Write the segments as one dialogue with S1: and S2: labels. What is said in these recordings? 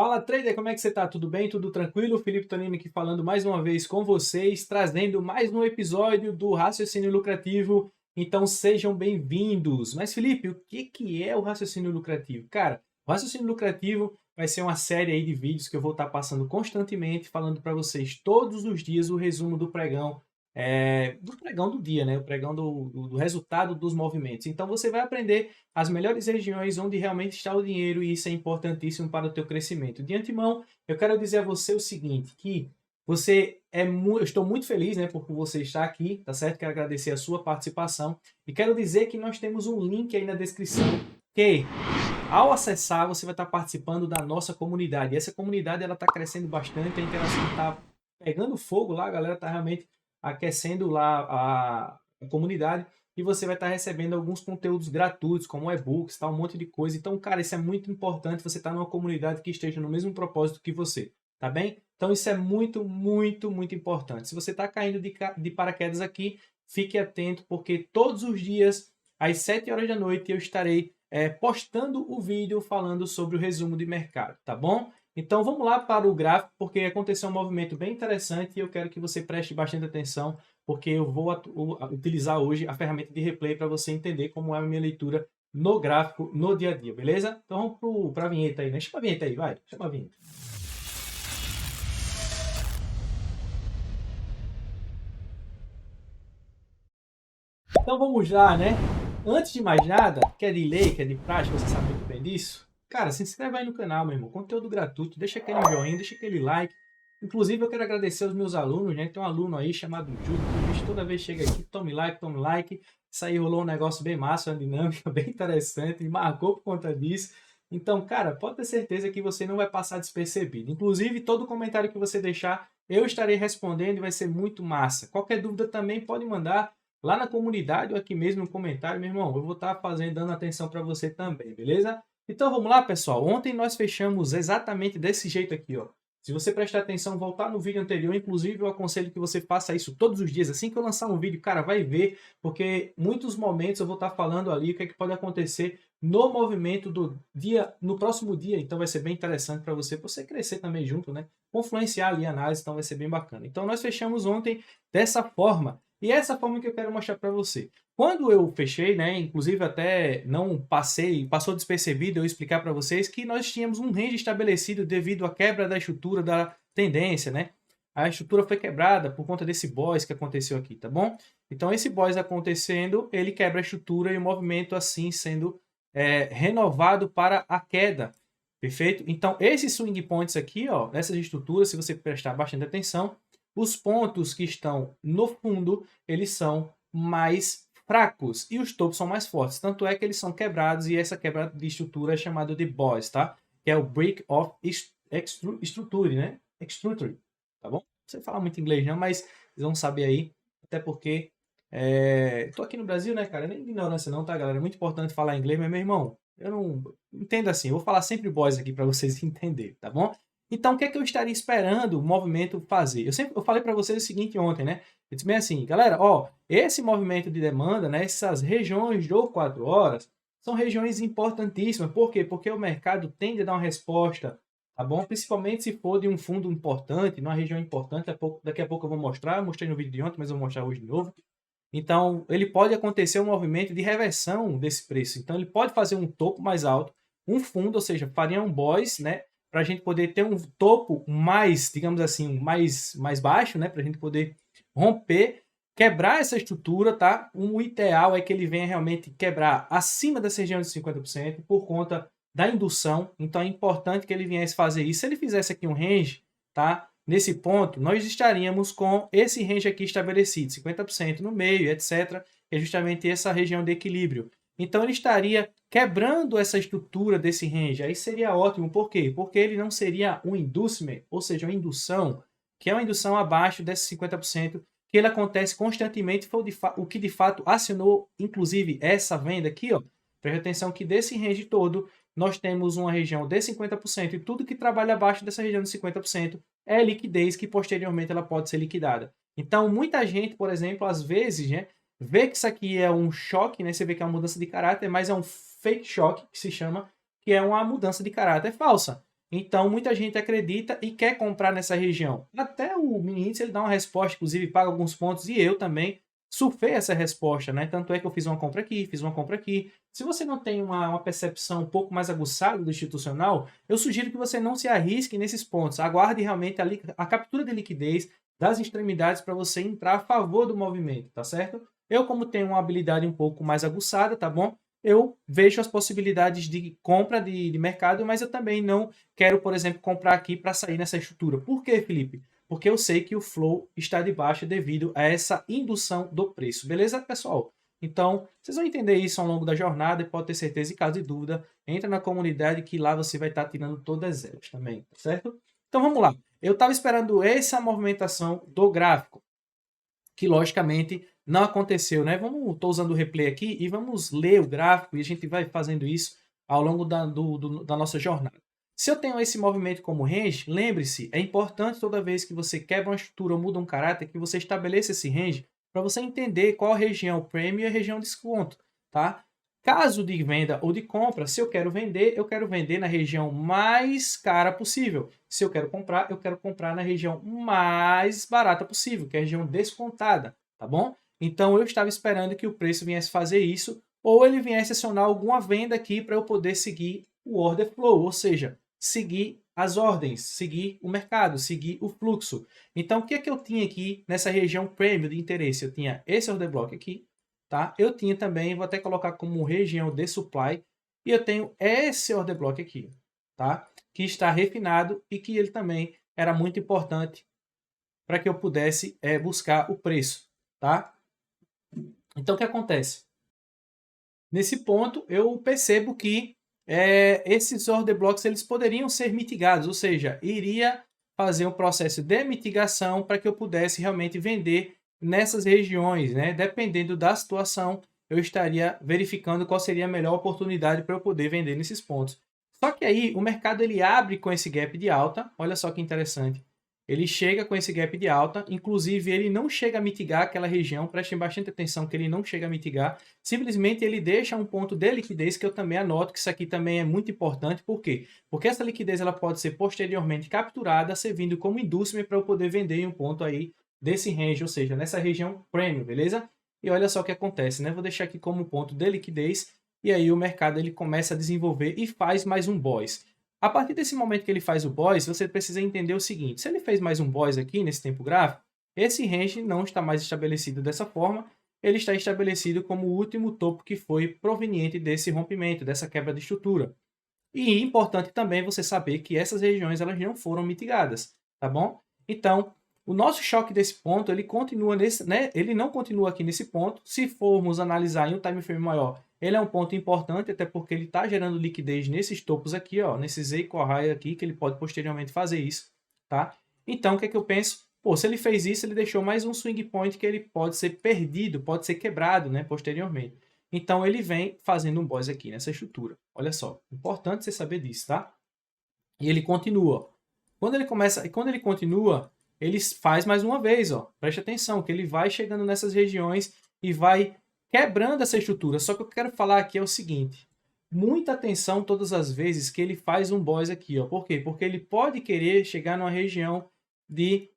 S1: Fala, trader, como é que você tá? Tudo bem? Tudo tranquilo? Felipe Tonini aqui falando mais uma vez com vocês, trazendo mais um episódio do Raciocínio Lucrativo. Então sejam bem-vindos. Mas Felipe, o que é o raciocínio lucrativo? Cara, o raciocínio lucrativo vai ser uma série aí de vídeos que eu vou estar passando constantemente, falando para vocês todos os dias o resumo do pregão do dia, né? O pregão do resultado dos movimentos. Então você vai aprender as melhores regiões onde realmente está o dinheiro e isso é importantíssimo para o teu crescimento. De antemão, eu quero dizer a você o seguinte, que eu estou muito feliz, né, por você estar aqui, tá certo? Quero agradecer a sua participação e quero dizer que nós temos um link aí na descrição que ao acessar você vai estar participando da nossa comunidade. E essa comunidade ela está crescendo bastante, a interação está pegando fogo lá, a galera está realmente aquecendo lá a comunidade e você vai estar recebendo alguns conteúdos gratuitos, como e-books, tá, um monte de coisa. Então, cara, isso é muito importante, você estar numa comunidade que esteja no mesmo propósito que você, tá bem? Então, isso é muito, muito, muito importante. Se você está caindo de paraquedas aqui, fique atento, porque todos os dias, às 7 horas da noite, eu estarei postando o vídeo falando sobre o resumo de mercado, tá bom? Então, vamos lá para o gráfico, porque aconteceu um movimento bem interessante e eu quero que você preste bastante atenção, porque eu vou utilizar hoje a ferramenta de replay para você entender como é a minha leitura no gráfico, no dia a dia, beleza? Então vamos para a vinheta aí, né? Chama a vinheta aí, vai. Chama a vinheta. Então vamos lá, né? Antes de mais nada, que é de lei, que é de prática, você sabe muito bem disso, cara, se inscreve aí no canal, meu irmão. Conteúdo gratuito, deixa aquele joinha, deixa aquele like. Inclusive, eu quero agradecer aos meus alunos, né? Tem um aluno aí chamado Júlio, que o bicho toda vez chega aqui, tome like, tome like. Isso aí rolou um negócio bem massa, uma dinâmica bem interessante, me marcou por conta disso. Então, cara, pode ter certeza que você não vai passar despercebido. Inclusive, todo comentário que você deixar, eu estarei respondendo e vai ser muito massa. Qualquer dúvida também pode mandar lá na comunidade ou aqui mesmo no comentário, meu irmão. Eu vou estar dando atenção para você também, beleza? Então, vamos lá, pessoal. Ontem nós fechamos exatamente desse jeito aqui, ó. Se você prestar atenção, voltar no vídeo anterior, inclusive eu aconselho que você faça isso todos os dias. Assim que eu lançar um vídeo, cara, vai ver, porque muitos momentos eu vou estar falando ali o que é que pode acontecer no movimento do dia, no próximo dia. Então vai ser bem interessante para você crescer também junto, né? Influenciar ali a análise, então vai ser bem bacana. Então nós fechamos ontem dessa forma. E é essa forma que eu quero mostrar para você. Quando eu fechei, né, inclusive até não passou despercebido eu explicar para vocês que nós tínhamos um range estabelecido devido à quebra da estrutura da tendência, né? A estrutura foi quebrada por conta desse boss que aconteceu aqui, tá bom? Então esse boss acontecendo, ele quebra a estrutura e o movimento assim sendo renovado para a queda, perfeito? Então esses swing points aqui, ó, nessas estruturas, se você prestar bastante atenção, os pontos que estão no fundo, eles são mais fracos e os topos são mais fortes. Tanto é que eles são quebrados e essa quebra de estrutura é chamada de BOS, tá? Que é o Break of Structure, né? Structure, tá bom? Não sei falar muito inglês não, mas vocês vão saber aí, até porque tô aqui no Brasil, né, cara? Nem de ignorância não, tá, galera? É muito importante falar inglês, mas, meu irmão, eu não entendo assim. Eu vou falar sempre BOS aqui para vocês entenderem, tá bom? Então, o que é que eu estaria esperando o movimento fazer? Eu falei para vocês o seguinte ontem, né? Eu disse bem assim, galera, ó, esse movimento de demanda, né, essas regiões do 4 horas, são regiões importantíssimas. Por quê? Porque o mercado tende a dar uma resposta, tá bom? Principalmente se for de um fundo importante, numa região importante, daqui a pouco eu vou mostrar, eu mostrei no vídeo de ontem, mas eu vou mostrar hoje de novo. Então, ele pode acontecer um movimento de reversão desse preço. Então, ele pode fazer um topo mais alto, um fundo, ou seja, faria um boys, né? Para a gente poder ter um topo mais, digamos assim, mais baixo, né? Para a gente poder romper, quebrar essa estrutura, tá? O ideal é que ele venha realmente quebrar acima dessa região de 50% por conta da indução. Então, é importante que ele viesse fazer isso. Se ele fizesse aqui um range, tá? Nesse ponto, nós estaríamos com esse range aqui estabelecido, 50% no meio, etc. Que é justamente essa região de equilíbrio. Então, ele estaria quebrando essa estrutura desse range. Aí seria ótimo. Por quê? Porque ele não seria um inducement, ou seja, uma indução, que é uma indução abaixo desses 50%, que ele acontece constantemente. Foi o que de fato acionou, inclusive, essa venda aqui. Ó. Preste atenção que desse range todo, nós temos uma região de 50% e tudo que trabalha abaixo dessa região de 50% é liquidez que posteriormente ela pode ser liquidada. Então, muita gente, por exemplo, às vezes, né, vê que isso aqui é um choque, né? Você vê que é uma mudança de caráter, mas é um fake choque, que se chama, que é uma mudança de caráter falsa. Então, muita gente acredita e quer comprar nessa região. Até o mini índice ele dá uma resposta, inclusive paga alguns pontos, e eu também surfei essa resposta, né? Tanto é que eu fiz uma compra aqui, fiz uma compra aqui. Se você não tem uma percepção um pouco mais aguçada do institucional, eu sugiro que você não se arrisque nesses pontos. Aguarde realmente a captura de liquidez das extremidades para você entrar a favor do movimento, tá certo? Eu, como tenho uma habilidade um pouco mais aguçada, tá bom? Eu vejo as possibilidades de compra de mercado, mas eu também não quero, por exemplo, comprar aqui para sair nessa estrutura. Por quê, Felipe? Porque eu sei que o flow está de baixa devido a essa indução do preço. Beleza, pessoal? Então, vocês vão entender isso ao longo da jornada e pode ter certeza, em caso de dúvida, entra na comunidade que lá você vai estar tirando todas elas também, tá certo? Então vamos lá. Eu estava esperando essa movimentação do gráfico, que logicamente não aconteceu, né? Estou usando o replay aqui e vamos ler o gráfico e a gente vai fazendo isso ao longo da nossa jornada. Se eu tenho esse movimento como range, lembre-se, é importante toda vez que você quebra uma estrutura ou muda um caráter, que você estabeleça esse range para você entender qual a região premium e a região desconto, tá? Caso de venda ou de compra, se eu quero vender na região mais cara possível. Se eu quero comprar na região mais barata possível, que é a região descontada, tá bom? Então eu estava esperando que o preço viesse fazer isso, ou ele viesse acionar alguma venda aqui para eu poder seguir o order flow, ou seja, seguir as ordens, seguir o mercado, seguir o fluxo. Então o que é que eu tinha aqui nessa região premium de interesse? Eu tinha esse order block aqui, tá? Eu tinha também, vou até colocar como região de supply, e eu tenho esse order block aqui, tá? Que está refinado e que ele também era muito importante para que eu pudesse buscar o preço, tá? Então, o que acontece? Nesse ponto, eu percebo que esses order blocks eles poderiam ser mitigados, ou seja, iria fazer um processo de mitigação para que eu pudesse realmente vender nessas regiões, né? Dependendo da situação, eu estaria verificando qual seria a melhor oportunidade para eu poder vender nesses pontos. Só que aí o mercado ele abre com esse gap de alta, olha só que interessante. Ele chega com esse gap de alta, inclusive ele não chega a mitigar aquela região, prestem bastante atenção que ele não chega a mitigar, simplesmente ele deixa um ponto de liquidez que eu também anoto que isso aqui também é muito importante, por quê? Porque essa liquidez ela pode ser posteriormente capturada, servindo como indústria para eu poder vender em um ponto aí desse range, ou seja, nessa região premium, beleza? E olha só o que acontece, né? Vou deixar aqui como ponto de liquidez, e aí o mercado ele começa a desenvolver e faz mais um boys. A partir desse momento que ele faz o boys, você precisa entender o seguinte, se ele fez mais um boys aqui nesse tempo gráfico, esse range não está mais estabelecido dessa forma, ele está estabelecido como o último topo que foi proveniente desse rompimento, dessa quebra de estrutura. E é importante também você saber que essas regiões elas não foram mitigadas, tá bom? Então, o nosso choque desse ponto, ele continua nesse, né? Ele não continua aqui nesse ponto. Se formos analisar em um time frame maior, ele é um ponto importante, até porque ele está gerando liquidez nesses topos aqui, ó, nesses equal high aqui, que ele pode posteriormente fazer isso, tá? Então, o que é que eu penso? Pô, se ele fez isso, ele deixou mais um swing point que ele pode ser perdido, pode ser quebrado, né, posteriormente. Então, ele vem fazendo um boss aqui nessa estrutura. Olha só, importante você saber disso, tá? E ele continua. Quando ele continua, ele faz mais uma vez, ó. Preste atenção, que ele vai chegando nessas regiões e vai quebrando essa estrutura. Só que o que eu quero falar aqui é o seguinte. Muita atenção todas as vezes que ele faz um boss aqui, ó. Por quê? Porque ele pode querer chegar numa região de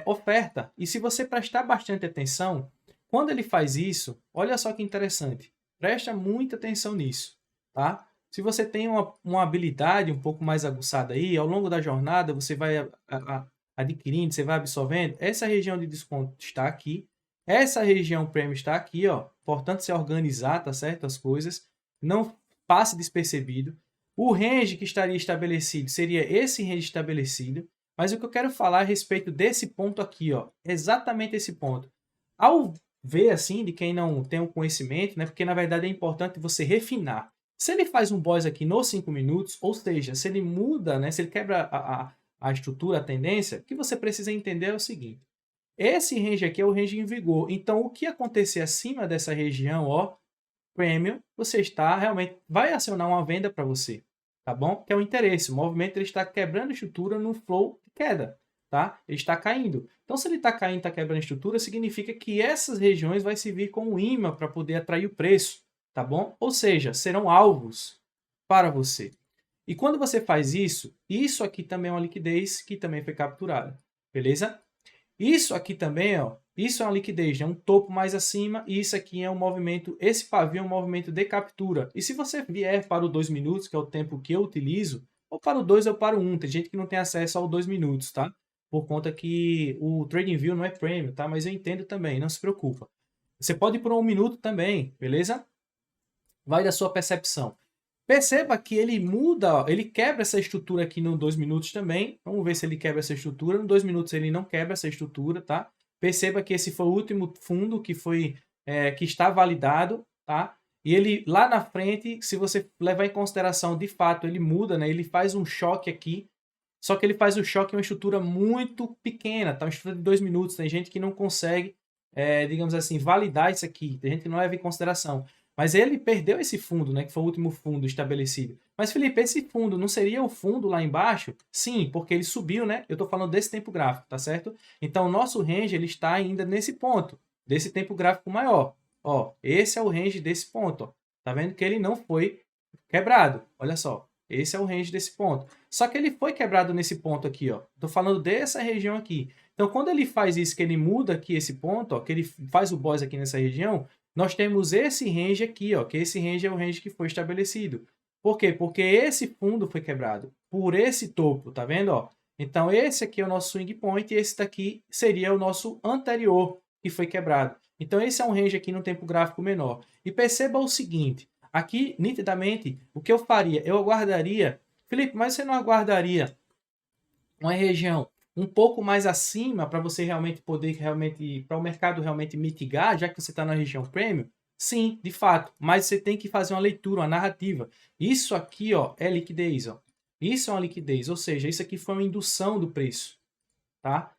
S1: oferta. E se você prestar bastante atenção, quando ele faz isso, olha só que interessante. Presta muita atenção nisso, tá? Se você tem uma habilidade um pouco mais aguçada aí, ao longo da jornada você vai adquirindo, você vai absorvendo. Essa região de desconto está aqui. Essa região premium está aqui, ó. Importante se organizar, tá certo? As coisas. Não passe despercebido. O range que estaria estabelecido seria esse range estabelecido. Mas o que eu quero falar a respeito desse ponto aqui, ó, exatamente esse ponto. Ao ver assim, de quem não tem o conhecimento, né, porque na verdade é importante você refinar. Se ele faz um boss aqui nos 5 minutos, ou seja, se ele muda, né, se ele quebra a estrutura, a tendência, o que você precisa entender é o seguinte. Esse range aqui é o range em vigor. Então, o que acontecer acima dessa região, ó, premium, você está realmente, vai acionar uma venda para você, tá bom? Que é o interesse. O movimento ele está quebrando a estrutura no flow de queda, tá? Ele está caindo. Então, se ele está caindo, está quebrando a estrutura, significa que essas regiões vai servir como imã para poder atrair o preço, tá bom? Ou seja, serão alvos para você. E quando você faz isso, isso aqui também é uma liquidez que também foi capturada, beleza? Isso aqui também, ó, isso é uma liquidez, é um topo mais acima, e isso aqui é um movimento, esse pavio é um movimento de captura. E se você vier para o 2 minutos, que é o tempo que eu utilizo, ou para o 2 ou para o 1, tem gente que não tem acesso ao 2 minutos, tá? Por conta que o TradingView não é premium, tá? Mas eu entendo também, não se preocupa. Você pode ir para 1 minuto também, beleza? Vai da sua percepção. Perceba que ele muda, ó, ele quebra essa estrutura aqui no 2 minutos também. Vamos ver se ele quebra essa estrutura. No 2 minutos ele não quebra essa estrutura, tá? Perceba que esse foi o último fundo que foi que está validado, tá? E ele lá na frente, se você levar em consideração, de fato, ele muda, né? Ele faz um choque aqui. Só que ele faz o choque em uma estrutura muito pequena, tá? Uma estrutura de 2 minutos. Tem gente que não consegue, digamos assim, validar isso aqui. Tem gente que não leva em consideração. Mas ele perdeu esse fundo, né? Que foi o último fundo estabelecido. Mas, Felipe, esse fundo não seria o fundo lá embaixo? Sim, porque ele subiu, né? Eu estou falando desse tempo gráfico, tá certo? Então, o nosso range ele está ainda nesse ponto, desse tempo gráfico maior. Ó, esse é o range desse ponto, ó. Tá vendo que ele não foi quebrado? Olha só. Esse é o range desse ponto. Só que ele foi quebrado nesse ponto aqui, ó. Tô falando dessa região aqui. Então, quando ele faz isso, que ele muda aqui esse ponto, ó, que ele faz o boss aqui nessa região, nós temos esse range aqui, ó, que esse range é o range que foi estabelecido. Por quê? Porque esse fundo foi quebrado por esse topo, tá vendo, ó? Então, esse aqui é o nosso swing point e esse daqui seria o nosso anterior que foi quebrado. Então, esse é um range aqui no tempo gráfico menor. E perceba o seguinte, aqui, nitidamente, o que eu faria? Eu aguardaria... Felipe, mas você não aguardaria uma região um pouco mais acima para você realmente poder, para o mercado realmente mitigar, já que você está na região premium? Sim, de fato, mas você tem que fazer uma leitura, uma narrativa. Isso aqui, ó, é liquidez, ó. Isso é uma liquidez, ou seja, isso aqui foi uma indução do preço, tá?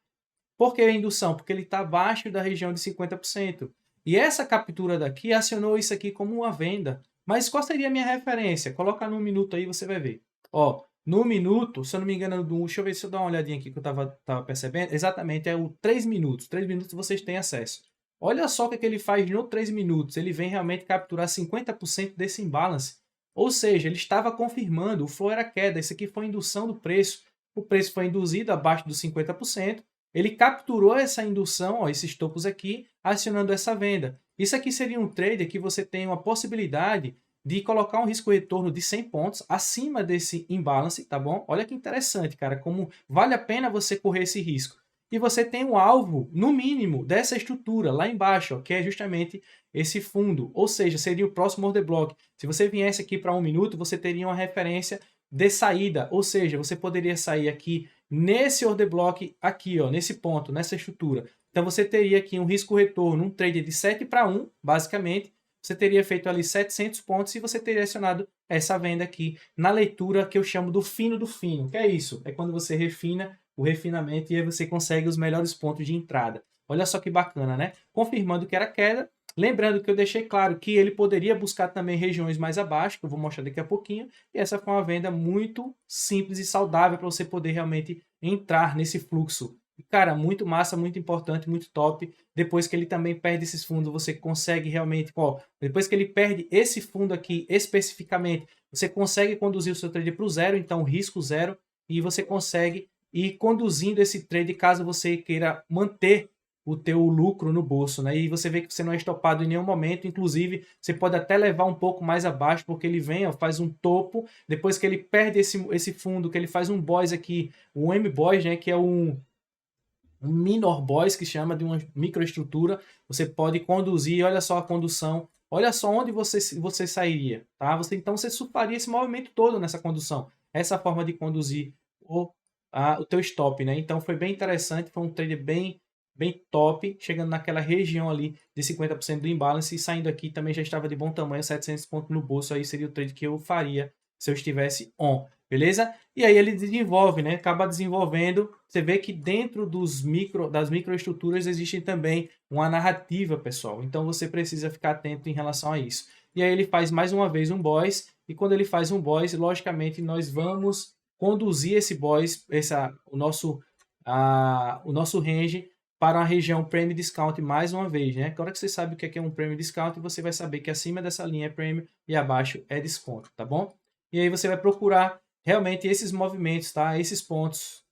S1: Por que a indução? Porque ele está abaixo da região de 50%. E essa captura daqui acionou isso aqui como uma venda. Mas qual seria a minha referência? Coloca no minuto aí, você vai ver. Ó, no minuto, se eu não me engano, deixa eu ver se eu dar uma olhadinha aqui que eu tava percebendo. Exatamente, é o 3 minutos. 3 minutos vocês têm acesso. Olha só o que ele faz no 3 minutos. Ele vem realmente capturar 50% desse imbalance. Ou seja, ele estava confirmando, o flow era queda. Isso aqui foi indução do preço. O preço foi induzido abaixo dos 50%. Ele capturou essa indução, ó, esses topos aqui, acionando essa venda. Isso aqui seria um trader que você tem uma possibilidade de colocar um risco-retorno de 100 pontos acima desse imbalance, tá bom? Olha que interessante, cara, como vale a pena você correr esse risco. E você tem um alvo, no mínimo, dessa estrutura lá embaixo, ó, que é justamente esse fundo, ou seja, seria o próximo order block. Se você viesse aqui para 1 minuto, você teria uma referência de saída, ou seja, você poderia sair aqui nesse order block aqui, ó, nesse ponto, nessa estrutura. Então você teria aqui um risco-retorno, um trade de 7 para 1, basicamente. Você teria feito ali 700 pontos e você teria acionado essa venda aqui na leitura que eu chamo do fino do fino. Que é isso? É quando você refina o refinamento e aí você consegue os melhores pontos de entrada. Olha só que bacana, né? Confirmando que era queda. Lembrando que eu deixei claro que ele poderia buscar também regiões mais abaixo, que eu vou mostrar daqui a pouquinho. E essa foi uma venda muito simples e saudável para você poder realmente entrar nesse fluxo. E, cara, muito massa, muito importante, muito top. Depois que ele também perde esses fundos, você consegue realmente... Ó, depois que ele perde esse fundo aqui especificamente, você consegue conduzir o seu trade para o zero, então risco zero. E você consegue ir conduzindo esse trade caso você queira manter o teu lucro no bolso, né? E você vê que você não é estopado em nenhum momento, inclusive você pode até levar um pouco mais abaixo, porque ele vem, ó, faz um topo, depois que ele perde esse fundo, que ele faz um boys aqui, o M-boys, né, que é um minor boys, que chama de uma microestrutura, você pode conduzir, olha só a condução, olha só onde você sairia, tá? Então você faria esse movimento todo nessa condução, essa forma de conduzir o teu stop, né? Então foi bem interessante, foi um trade bem top, chegando naquela região ali de 50% do imbalance e saindo aqui também já estava de bom tamanho, 700 pontos no bolso, aí seria o trade que eu faria se eu estivesse on, beleza? E aí ele desenvolve, né? Acaba desenvolvendo, você vê que dentro das microestruturas existem também uma narrativa, pessoal, então você precisa ficar atento em relação a isso. E aí ele faz mais uma vez um boys, e quando ele faz um boys, logicamente nós vamos conduzir esse boys, o nosso range para uma região Premium Discount mais uma vez, né? Agora que você sabe o que é um Premium Discount, você vai saber que acima dessa linha é Premium e abaixo é desconto, tá bom? E aí você vai procurar realmente esses movimentos, tá? Esses pontos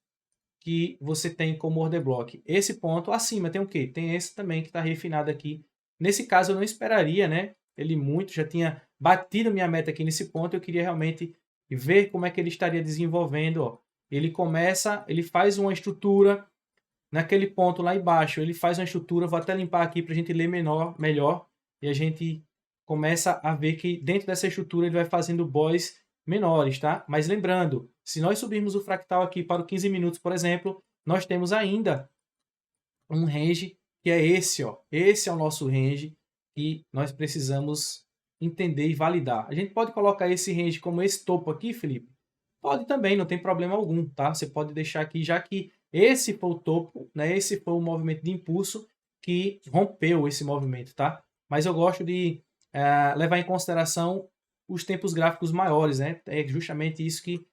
S1: que você tem como order block. Esse ponto acima tem o quê? Tem esse também que está refinado aqui. Nesse caso eu não esperaria, né? Ele muito, já tinha batido minha meta aqui nesse ponto, eu queria realmente ver como é que ele estaria desenvolvendo, ó. Ele começa, ele faz uma estrutura naquele ponto lá embaixo, ele faz uma estrutura, vou até limpar aqui para a gente ler melhor, e a gente começa a ver que dentro dessa estrutura ele vai fazendo boys menores, tá? Mas lembrando, se nós subirmos o fractal aqui para o 15 minutos, por exemplo, nós temos ainda um range que é esse, ó. Esse é o nosso range que nós precisamos entender e validar. A gente pode colocar esse range como esse topo aqui, Felipe? Pode também, não tem problema algum, tá? Você pode deixar aqui, já que esse foi o topo, né? Esse foi o movimento de impulso que rompeu esse movimento, tá? Mas eu gosto de levar em consideração os tempos gráficos maiores, né? É justamente isso que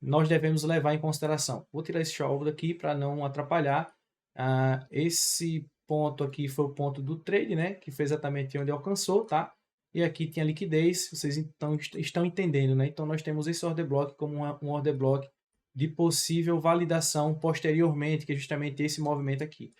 S1: nós devemos levar em consideração. Vou tirar esse show daqui para não atrapalhar. Esse ponto aqui foi o ponto do trade, né? Que foi exatamente onde alcançou, tá? E aqui tinha liquidez, vocês então estão entendendo, né? Então nós temos esse order block como um order block de possível validação posteriormente, que é justamente esse movimento aqui.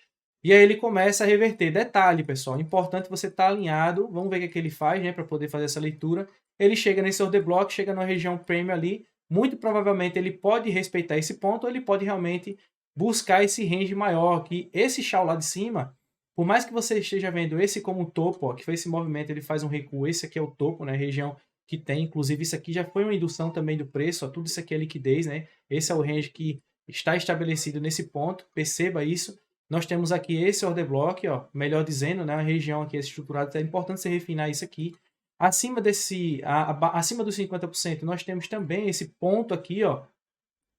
S1: E aí ele começa a reverter. Detalhe, pessoal, importante você estar alinhado. Vamos ver o que ele faz, né, para poder fazer essa leitura. Ele chega nesse order block, chega na região premium ali. Muito provavelmente ele pode respeitar esse ponto, ou ele pode realmente buscar esse range maior, que esse chau lá de cima, por mais que você esteja vendo esse como um topo, ó, que foi esse movimento, ele faz um recuo, esse aqui é o topo, né, região que tem, inclusive isso aqui já foi uma indução também do preço, ó, tudo isso aqui é liquidez, né, esse é o range que está estabelecido nesse ponto, perceba isso. Nós temos aqui esse order block, ó, melhor dizendo, né, a região aqui estruturada, é importante você refinar isso aqui. Acima acima dos 50%, nós temos também esse ponto aqui, ó,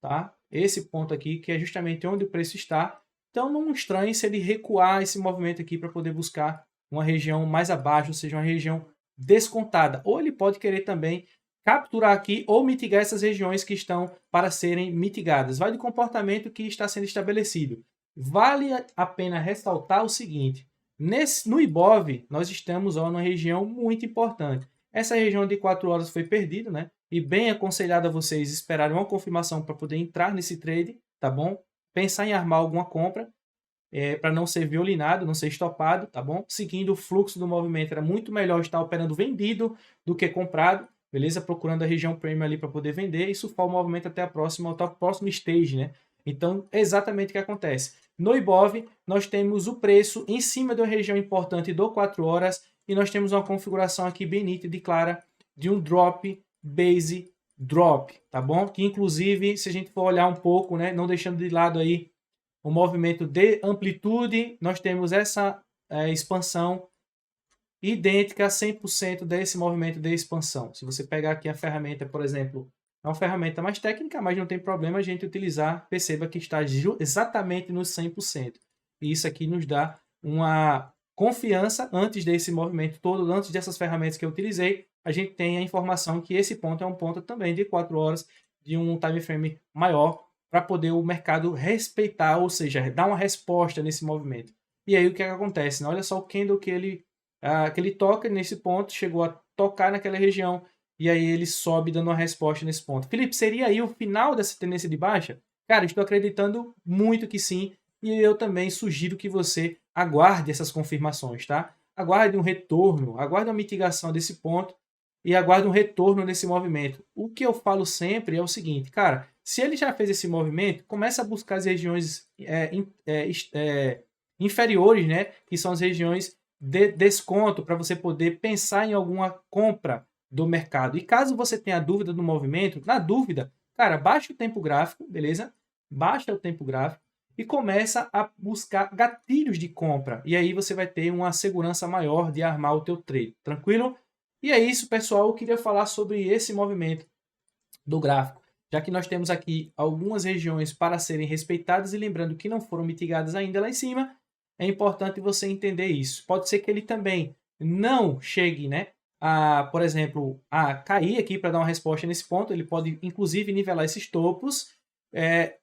S1: tá? Esse ponto aqui, que é justamente onde o preço está. Então, não estranhe se ele recuar esse movimento aqui para poder buscar uma região mais abaixo, ou seja, uma região descontada. Ou ele pode querer também capturar aqui ou mitigar essas regiões que estão para serem mitigadas. Vai do comportamento que está sendo estabelecido. Vale a pena ressaltar o seguinte: no IBOV, nós estamos numa região muito importante. Essa região de 4 horas foi perdida, né? E bem aconselhado a vocês esperarem uma confirmação para poder entrar nesse trade, tá bom? Pensar em armar alguma compra para não ser violinado, não ser estopado, tá bom? Seguindo o fluxo do movimento, era muito melhor estar operando vendido do que comprado, beleza? Procurando a região premium ali para poder vender e surfar o movimento até o próximo stage, né? Então, é exatamente o que acontece. No IBOV, nós temos o preço em cima de uma região importante do 4 horas e nós temos uma configuração aqui bem nítida e clara de um drop, base, drop, tá bom? Que inclusive, se a gente for olhar um pouco, né, não deixando de lado aí o movimento de amplitude, nós temos essa expansão idêntica a 100% desse movimento de expansão. Se você pegar aqui a ferramenta, por exemplo, é uma ferramenta mais técnica, mas não tem problema a gente utilizar, perceba que está exatamente nos 100%. E isso aqui nos dá uma confiança antes desse movimento todo, antes dessas ferramentas que eu utilizei, a gente tem a informação que esse ponto é um ponto também de 4 horas, de um time frame maior, para poder o mercado respeitar, ou seja, dar uma resposta nesse movimento. E aí o que acontece? Né? Olha só o candle que ele toca nesse ponto, chegou a tocar naquela região, e aí ele sobe dando uma resposta nesse ponto. Felipe, seria aí o final dessa tendência de baixa? Cara, estou acreditando muito que sim, e eu também sugiro que você aguarde essas confirmações, tá? Aguarde um retorno, aguarde uma mitigação desse ponto e aguarde um retorno nesse movimento. O que eu falo sempre é o seguinte, cara, se ele já fez esse movimento, começa a buscar as regiões inferiores, né? Que são as regiões de desconto para você poder pensar em alguma compra do mercado. E caso você tenha dúvida do movimento, na dúvida, cara, baixa o tempo gráfico, beleza? Baixa o tempo gráfico e começa a buscar gatilhos de compra. E aí você vai ter uma segurança maior de armar o teu trade, tranquilo? E é isso, pessoal. Eu queria falar sobre esse movimento do gráfico, já que nós temos aqui algumas regiões para serem respeitadas e lembrando que não foram mitigadas ainda lá em cima, é importante você entender isso. Pode ser que ele também não chegue, né, por exemplo, a cair aqui para dar uma resposta nesse ponto. Ele pode, inclusive, nivelar esses topos,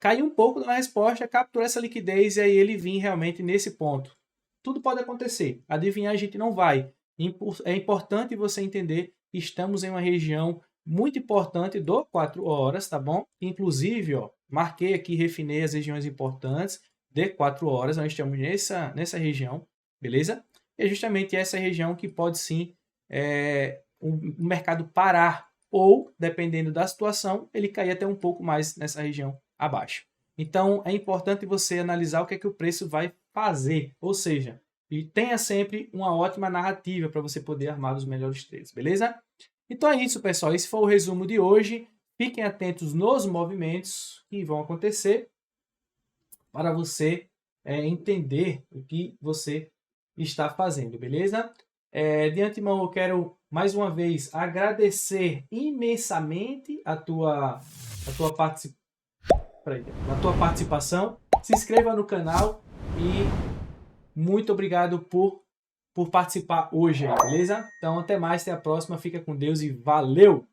S1: cair um pouco na resposta, capturar essa liquidez e aí ele vir realmente nesse ponto. Tudo pode acontecer. Adivinhar a gente não vai. É importante você entender que estamos em uma região muito importante do 4 horas, tá bom? Inclusive, ó, marquei aqui, refinei as regiões importantes de 4 horas, nós estamos nessa região, beleza? E é justamente essa região que pode sim o mercado parar, ou, dependendo da situação, ele cair até um pouco mais nessa região abaixo. Então, é importante você analisar o que é que o preço vai fazer, ou seja, e tenha sempre uma ótima narrativa para você poder armar os melhores trades, beleza? Então é isso, pessoal. Esse foi o resumo de hoje. Fiquem atentos nos movimentos que vão acontecer para você entender o que você está fazendo, beleza? De antemão, eu quero mais uma vez agradecer imensamente a tua participação. Se inscreva no canal e muito obrigado por participar hoje, beleza? Então, até mais, até a próxima. Fica com Deus e valeu!